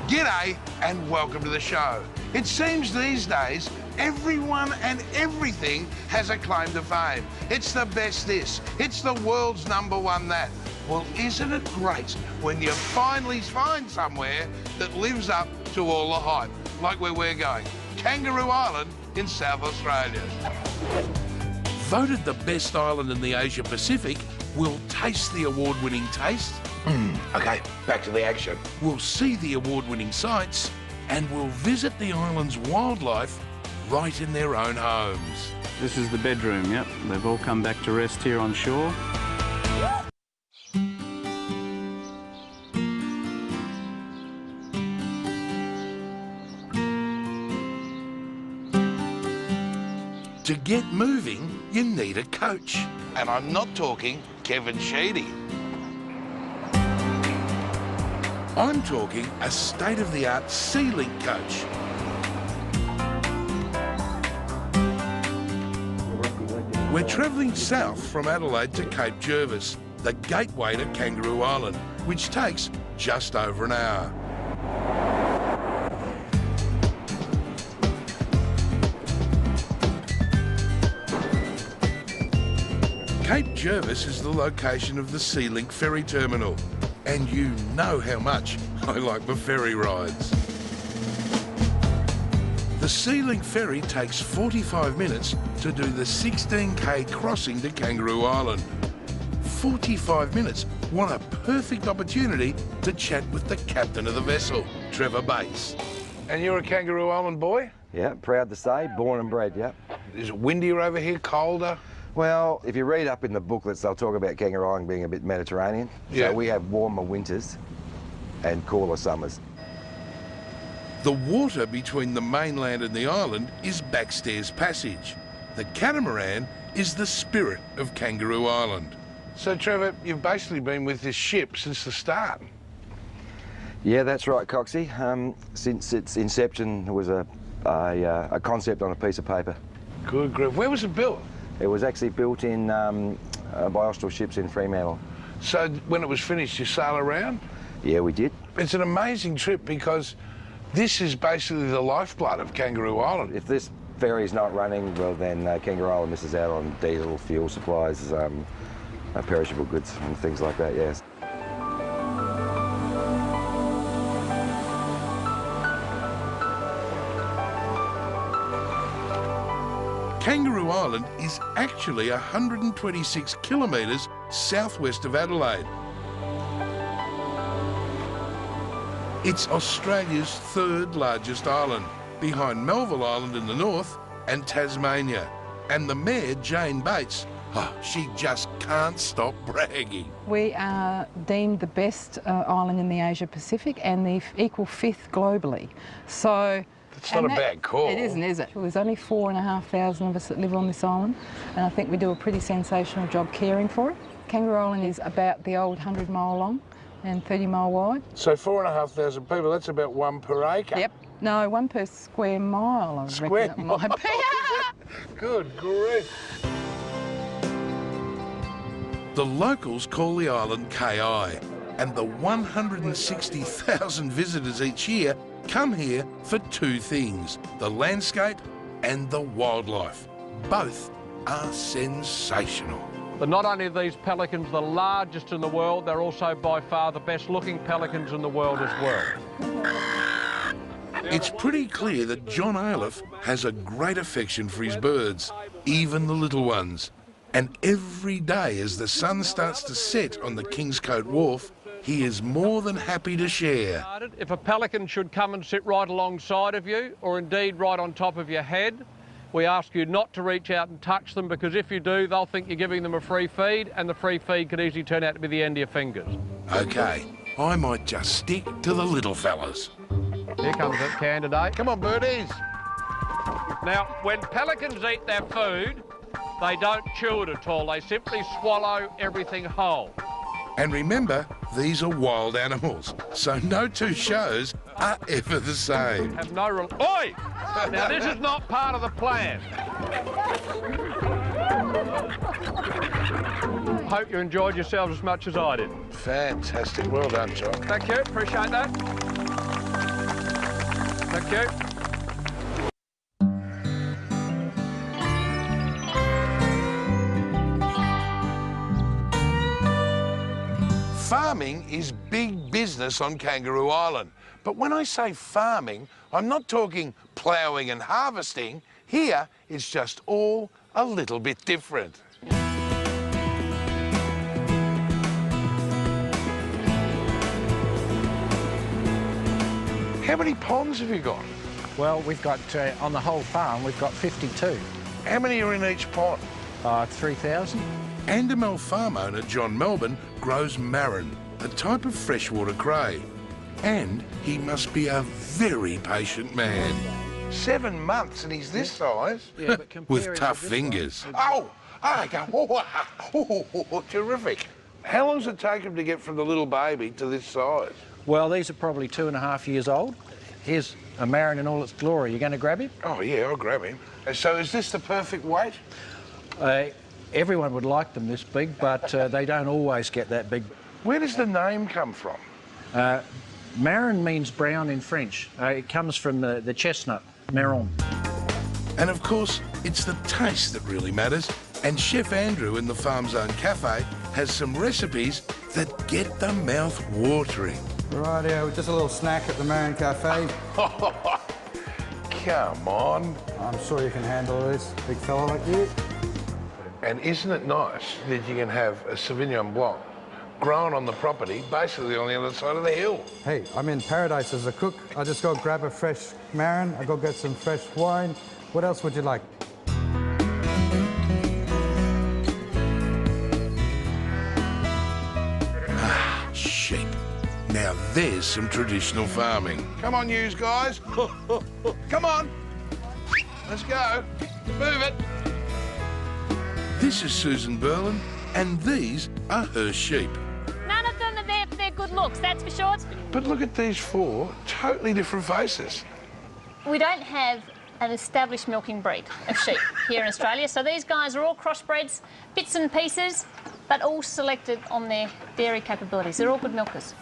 G'day and welcome to the show. It seems these days everyone and everything has a claim to fame. It's the best this, it's the world's #1 that. Well, isn't it great when you finally find somewhere that lives up to all the hype, like where we're going, Kangaroo Island in South Australia. Voted the best island in the Asia Pacific, we'll taste the award-winning taste. OK, back to the action. We'll see the award-winning sights and we'll visit the island's wildlife right in their own homes. This is the bedroom, yep. They've all come back to rest here on shore. To get moving, you need a coach. And I'm not talking Kevin Sheedy. I'm talking a state-of-the-art Sealink coach. We're travelling south from Adelaide to Cape Jervis, the gateway to Kangaroo Island, which takes just over an hour. Cape Jervis is the location of the Sealink ferry terminal, and you know how much I like my ferry rides. The Sealink ferry takes 45 minutes to do the 16k crossing to Kangaroo Island. 45 minutes, what a perfect opportunity to chat with the captain of the vessel, Trevor Bates. And you're a Kangaroo Island boy? Yeah, proud to say, born and bred, yeah. Is it windier over here, colder? Well, if you read up in the booklets, they'll talk about Kangaroo Island being a bit Mediterranean. Yeah. So we have warmer winters and cooler summers. The water between the mainland and the island is Backstairs Passage. The catamaran is the spirit of Kangaroo Island. So, Trevor, you've basically been with this ship since the start. Yeah, that's right, Coxy. Since its inception, it was a concept on a piece of paper. Good grief. Where was it built? It was actually built in by Austral ships in Fremantle. So when it was finished, you sail around? Yeah, we did. It's an amazing trip because this is basically the lifeblood of Kangaroo Island. If this ferry's not running, well then Kangaroo Island misses out on diesel, fuel supplies, perishable goods and things like that, yes. Kangaroo Island is actually 126 kilometres southwest of Adelaide. It's Australia's third largest island, behind Melville Island in the north and Tasmania. And the mayor, Jane Bates, she just can't stop bragging. We are deemed the best island in the Asia Pacific and the equal 5th globally. So it's not a bad call. It isn't, is it? Well, there's only 4,500 of us that live on this island, and I think we do a pretty sensational job caring for it. Kangaroo Island is about the old 100-mile long and 30-mile wide. So 4,500 people, that's about 1 per acre? Yep. No, 1 per square mile, I reckon it might be. Good grief. The locals call the island KI, and the 160,000 visitors each year come here for 2 things, the landscape and the wildlife. Both are sensational. But not only are these pelicans the largest in the world, they're also by far the best looking pelicans in the world as well. It's pretty clear that John Ailoffe has a great affection for his birds, even the little ones. And every day as the sun starts to set on the Kingscote Wharf, he is more than happy to share. If a pelican should come and sit right alongside of you, or indeed right on top of your head, we ask you not to reach out and touch them, because if you do, they'll think you're giving them a free feed, and the free feed could easily turn out to be the end of your fingers. OK, I might just stick to the little fellas. Here comes it, candidate. Come on, birdies. Now, when pelicans eat their food, they don't chew it at all. They simply swallow everything whole. And remember, these are wild animals, so no 2 shows are ever the same. Have no real... Oi! Now, this is not part of the plan. Hope you enjoyed yourselves as much as I did. Fantastic. Well done, John. Thank you. Appreciate that. Thank you. Farming is big business on Kangaroo Island. But when I say farming, I'm not talking ploughing and harvesting. Here, it's just all a little bit different. How many ponds have you got? Well, we've got, on the whole farm, we've got 52. How many are in each pond? 3,000. Andamel farm owner John Melbourne grows marron, a type of freshwater cray. And he must be a very patient man. 7 months and he's this size? Yeah, but with tough fingers. Oh, I go, oh, terrific. How long does it take him to get from the little baby to this size? Well, these are probably 2.5 years old. Here's a marron in all its glory. You going to grab him? Oh, yeah, I'll grab him. So is this the perfect weight? Everyone would like them this big, but they don't always get that big. Where does the name come from? Marron means brown in French. It comes from the chestnut, marron. And of course, it's the taste that really matters. And Chef Andrew in the Farm Zone Cafe has some recipes that get the mouth watering. Rightio, just a little snack at the Marron Cafe. Come on. I'm sure you can handle this, big fella like you. And isn't it nice that you can have a Sauvignon Blanc grown on the property, basically on the other side of the hill? Hey, I'm in paradise as a cook. I just go grab a fresh marron, I go get some fresh wine. What else would you like? Ah, sheep. Now there's some traditional farming. Come on, yous guys. Come on. Let's go. Move it. This is Susan Berlin, and these are her sheep. None of them are there for their good looks, that's for sure. But look at these 4 totally different faces. We don't have an established milking breed of sheep here in Australia, so these guys are all crossbreds, bits and pieces, but all selected on their dairy capabilities. They're all good milkers.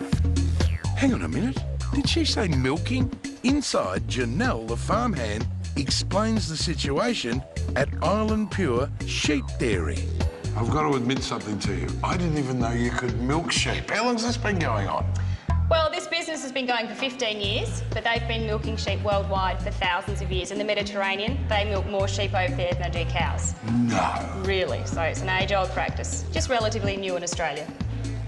Hang on a minute. Did she say milking? Inside, Janelle, the farmhand, explains the situation at Island Pure Sheep Dairy. I've got to admit something to you. I didn't even know you could milk sheep. How long's this been going on? Well, this business has been going for 15 years, but they've been milking sheep worldwide for thousands of years. In the Mediterranean, they milk more sheep over there than they do cows. No. Really, so it's an age-old practice, just relatively new in Australia.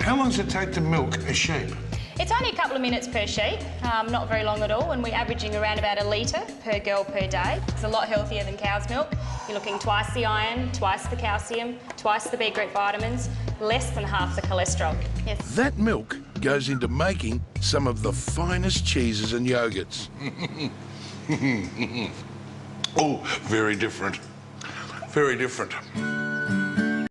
How long does it take to milk a sheep? It's only a couple of minutes per sheep, not very long at all, and we're averaging around about 1 litre per girl per day. It's a lot healthier than cow's milk. You're looking twice the iron, twice the calcium, twice the B group vitamins, less than half the cholesterol. Yes. That milk goes into making some of the finest cheeses and yogurts. Oh, very different. Very different.